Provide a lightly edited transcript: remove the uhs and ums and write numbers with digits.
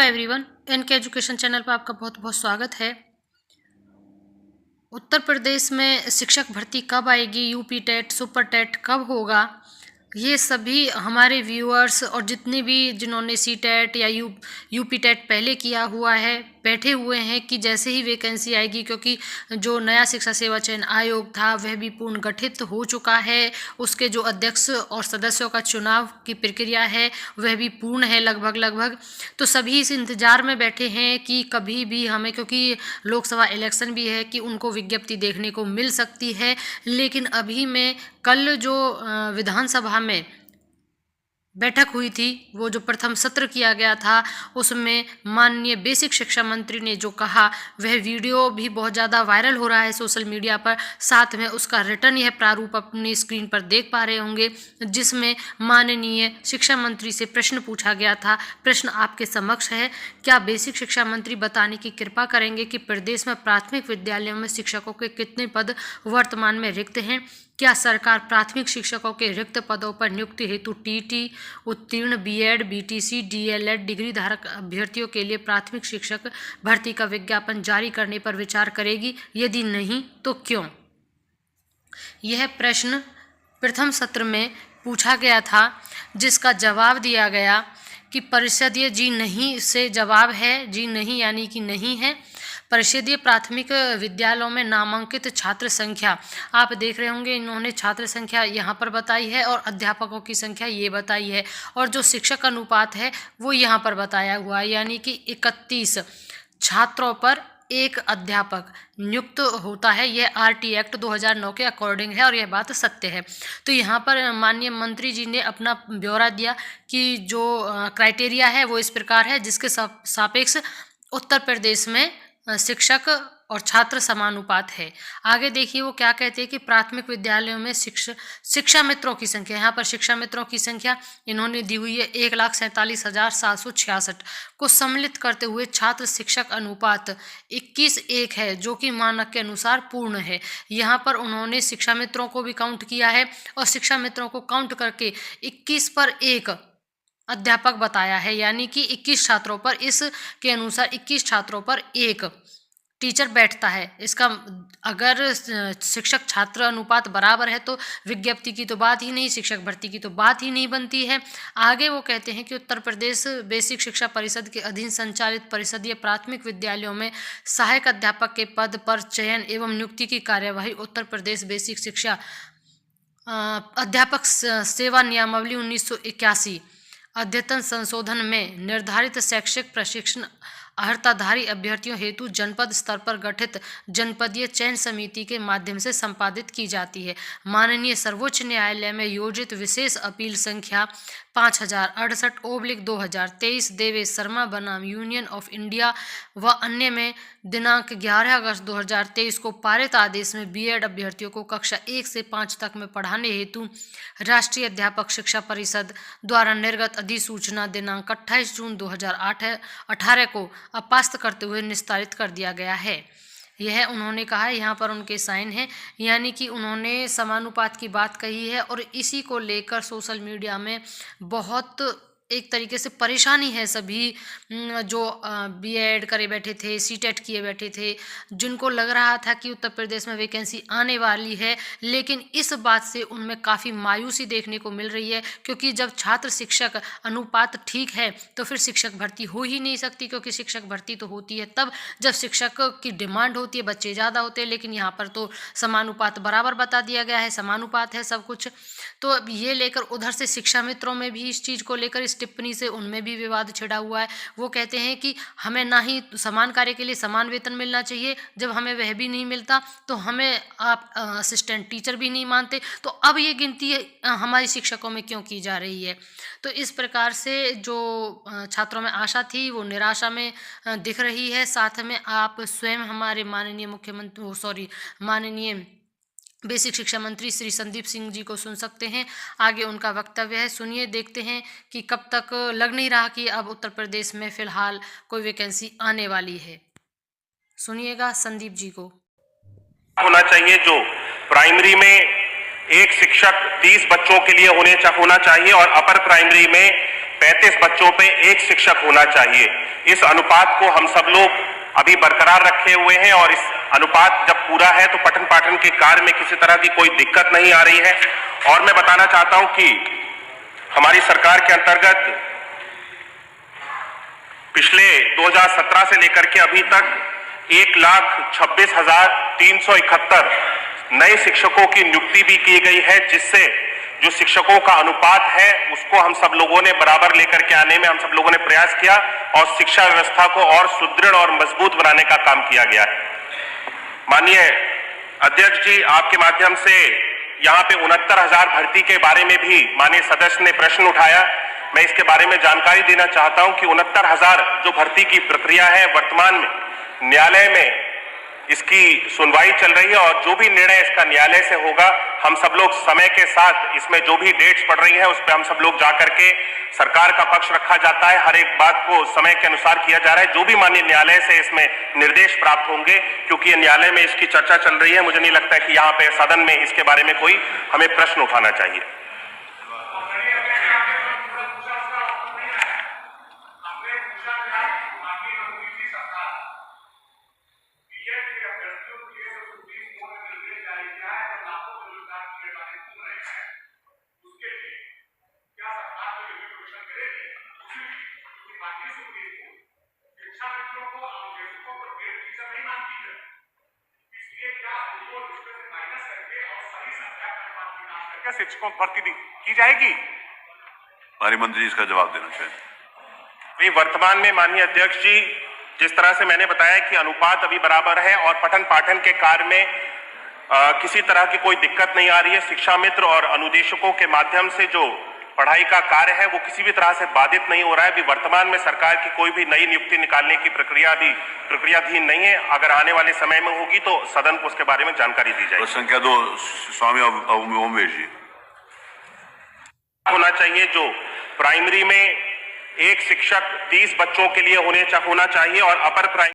Everyone, N K education channel पर आपका बहुत बहुत स्वागत है। उत्तर प्रदेश में शिक्षक भर्ती कब आएगी, यूपी टेट, सुपर टेट कब होगा, ये सभी हमारे व्यूअर्स और जितने भी जिन्होंने सी टेट या यूपी टेट पहले किया हुआ है बैठे हुए हैं कि जैसे ही वैकेंसी आएगी, क्योंकि जो नया शिक्षा सेवा चयन आयोग था वह भी पूर्ण गठित हो चुका है। उसके जो अध्यक्ष और सदस्यों का चुनाव की प्रक्रिया है वह भी पूर्ण है लगभग। तो सभी इस इंतज़ार में बैठे हैं कि कभी भी हमें, क्योंकि लोकसभा इलेक्शन भी है, कि उनको विज्ञप्ति देखने को मिल सकती है। लेकिन अभी में कल जो विधानसभा में बैठक हुई थी, वो जो प्रथम सत्र किया गया था, उसमें माननीय बेसिक शिक्षा मंत्री ने जो कहा वह वीडियो भी बहुत ज़्यादा वायरल हो रहा है सोशल मीडिया पर। साथ में उसका रिटर्न यह प्रारूप अपनी स्क्रीन पर देख पा रहे होंगे, जिसमें माननीय शिक्षा मंत्री से प्रश्न पूछा गया था। प्रश्न आपके समक्ष है। क्या बेसिक शिक्षा मंत्री बताने की कृपा करेंगे कि प्रदेश में प्राथमिक विद्यालयों में शिक्षकों के कितने पद वर्तमान में रिक्त हैं? क्या सरकार प्राथमिक शिक्षकों के रिक्त पदों पर नियुक्ति हेतु टीटी उत्तीर्ण बीएड, बीटीसी, डीएलएड डिग्री धारक अभ्यर्थियों के लिए प्राथमिक शिक्षक भर्ती का विज्ञापन जारी करने पर विचार करेगी? यदि नहीं तो क्यों? यह प्रश्न प्रथम सत्र में पूछा गया था, जिसका जवाब दिया गया कि परिषदीय जी नहीं से जवाब है, जी नहीं यानी कि नहीं है। परिषदीय प्राथमिक विद्यालयों में नामांकित छात्र संख्या आप देख रहे होंगे, इन्होंने छात्र संख्या यहाँ पर बताई है और अध्यापकों की संख्या ये बताई है, और जो शिक्षक अनुपात है वो यहाँ पर बताया हुआ है, यानी कि 31 छात्रों पर एक अध्यापक नियुक्त होता है। यह आरटी एक्ट 2009 के अकॉर्डिंग है और यह बात सत्य है। तो यहाँ पर माननीय मंत्री जी ने अपना ब्यौरा दिया कि जो क्राइटेरिया है वो इस प्रकार है, जिसके सापेक्ष उत्तर प्रदेश में शिक्षक और छात्र समानुपात है। आगे देखिए वो क्या कहते हैं कि प्राथमिक विद्यालयों में शिक्षा मित्रों की संख्या, यहाँ पर शिक्षा मित्रों की संख्या इन्होंने दी हुई है 1,47,766 को सम्मिलित करते हुए छात्र शिक्षक अनुपात 21:1 है, जो कि मानक के अनुसार पूर्ण है। यहाँ पर उन्होंने शिक्षा मित्रों को भी काउंट किया है और शिक्षा मित्रों को काउंट करके 21 पर 1 अध्यापक बताया है, यानी कि 21 छात्रों पर, इसके अनुसार 21 छात्रों पर 1 टीचर बैठता है। इसका अगर शिक्षक छात्र अनुपात बराबर है तो विज्ञप्ति की तो बात ही नहीं, शिक्षक भर्ती की तो बात ही नहीं बनती है। आगे वो कहते हैं कि उत्तर प्रदेश बेसिक शिक्षा परिषद के अधीन संचालित परिषदीय प्राथमिक विद्यालयों में सहायक अध्यापक के पद पर चयन एवं नियुक्ति की कार्यवाही उत्तर प्रदेश बेसिक शिक्षा अध्यापक सेवा नियमावली 1981 अद्यतन संशोधन में निर्धारित शैक्षिक प्रशिक्षण अर्हताधारी अभ्यर्थियों हेतु जनपद स्तर पर गठित जनपदीय चयन समिति के माध्यम से संपादित की जाती है। माननीय सर्वोच्च न्यायालय में योजित विशेष अपील संख्या 5068/2023 देवेश शर्मा बनाम यूनियन ऑफ इंडिया व अन्य में दिनांक 11 अगस्त 2023 को पारित आदेश में बीएड अभ्यर्थियों को कक्षा 1 से 5 तक में पढ़ाने हेतु राष्ट्रीय अध्यापक शिक्षा परिषद द्वारा निर्गत अधिसूचना दिनांक 28 जून 2018 को अपास्त करते हुए निस्तारित कर दिया गया है। यह उन्होंने कहा है, यहाँ पर उनके साइन हैं, यानी कि उन्होंने समानुपात की बात कही है। और इसी को लेकर सोशल मीडिया में बहुत एक तरीके से परेशानी है सभी जो बीएड करे बैठे थे, सीटेट किए बैठे थे, जिनको लग रहा था कि उत्तर प्रदेश में वैकेंसी आने वाली है। लेकिन इस बात से उनमें काफ़ी मायूसी देखने को मिल रही है, क्योंकि जब छात्र शिक्षक अनुपात ठीक है तो फिर शिक्षक भर्ती हो ही नहीं सकती, क्योंकि शिक्षक भर्ती तो होती है तब जब शिक्षक की डिमांड होती है, बच्चे ज़्यादा होते हैं। लेकिन यहाँ पर तो समानुपात बराबर बता दिया गया है, समानुपात है सब कुछ। तो ये लेकर उधर से शिक्षा मित्रों में भी इस चीज़ को लेकर, इस टिप्पणी से उनमें भी विवाद छिड़ा हुआ है। वो कहते हैं कि हमें ना ही समान कार्य के लिए समान वेतन मिलना चाहिए, जब हमें वह भी नहीं मिलता तो हमें आप असिस्टेंट टीचर भी नहीं मानते, तो अब ये गिनती हमारी शिक्षकों में क्यों की जा रही है? तो इस प्रकार से जो छात्रों में आशा थी वो निराशा में दिख रही है। साथ में आप स्वयं हमारे माननीय बेसिक शिक्षा मंत्री श्री संदीप सिंह जी को सुन सकते हैं। आगे उनका वक्तव्य है, सुनिए, देखते हैं कि कब तक। लग नहीं रहा कि अब उत्तर प्रदेश में फिलहाल कोई वैकेंसी आने वाली है। सुनिएगा संदीप जी को। होना चाहिए जो प्राइमरी में एक शिक्षक 30 बच्चों के लिए होना चाहिए और अपर प्राइमरी में 35 बच्चों पे एक शिक्षक होना चाहिए। इस अनुपात को हम सब लोग अभी बरकरार रखे हुए हैं और इस अनुपात जब पूरा है तो पठन पाठन के कार्य में किसी तरह की कोई दिक्कत नहीं आ रही है। और मैं बताना चाहता हूं कि हमारी सरकार के अंतर्गत पिछले 2017 से लेकर के अभी तक 1,26,371 नए शिक्षकों की नियुक्ति भी की गई है, जिससे जो शिक्षकों का अनुपात है उसको हम सब लोगों ने बराबर लेकर के आने में हम सब लोगों ने प्रयास किया और शिक्षा व्यवस्था को और सुदृढ़ और मजबूत बनाने का काम किया गया है। माननीय अध्यक्ष जी, आपके माध्यम से यहाँ पे 69,000 भर्ती के बारे में भी माननीय सदस्य ने प्रश्न उठाया। मैं इसके बारे में जानकारी देना चाहता हूं कि 69,000 जो भर्ती की प्रक्रिया है, वर्तमान में न्यायालय में इसकी सुनवाई चल रही है और जो भी निर्णय इसका न्यायालय से होगा, हम सब लोग समय के साथ इसमें जो भी डेट्स पड़ रही है उस पर हम सब लोग जाकर के सरकार का पक्ष रखा जाता है। हर एक बात को समय के अनुसार किया जा रहा है। जो भी माननीय न्यायालय से इसमें निर्देश प्राप्त होंगे, क्योंकि ये न्यायालय में इसकी चर्चा चल रही है, मुझे नहीं लगता है कि यहाँ पे सदन में इसके बारे में कोई हमें प्रश्न उठाना चाहिए। क्या शिक्षकों की भर्ती की जाएगी? हमारे मंत्री इसका जवाब देना चाहिए। वही वर्तमान में माननीय अध्यक्ष जी, जिस तरह से मैंने बताया कि अनुपात अभी बराबर है और पठन पाठन के कार्य में किसी तरह की कोई दिक्कत नहीं आ रही है। शिक्षा मित्र और अनुदेशकों के माध्यम से जो पढ़ाई का कार्य है वो किसी भी तरह से बाधित नहीं हो रहा है। अभी वर्तमान में सरकार की कोई भी नई नियुक्ति निकालने की प्रक्रिया अभी प्रक्रियाधीन नहीं है। अगर आने वाले समय में होगी तो सदन को उसके बारे में जानकारी दी जाएगी। संख्या 2 स्वामी ओमवेश जी। होना चाहिए जो प्राइमरी में एक शिक्षक 30 बच्चों के लिए होना चाहिए और अपर प्राइमरी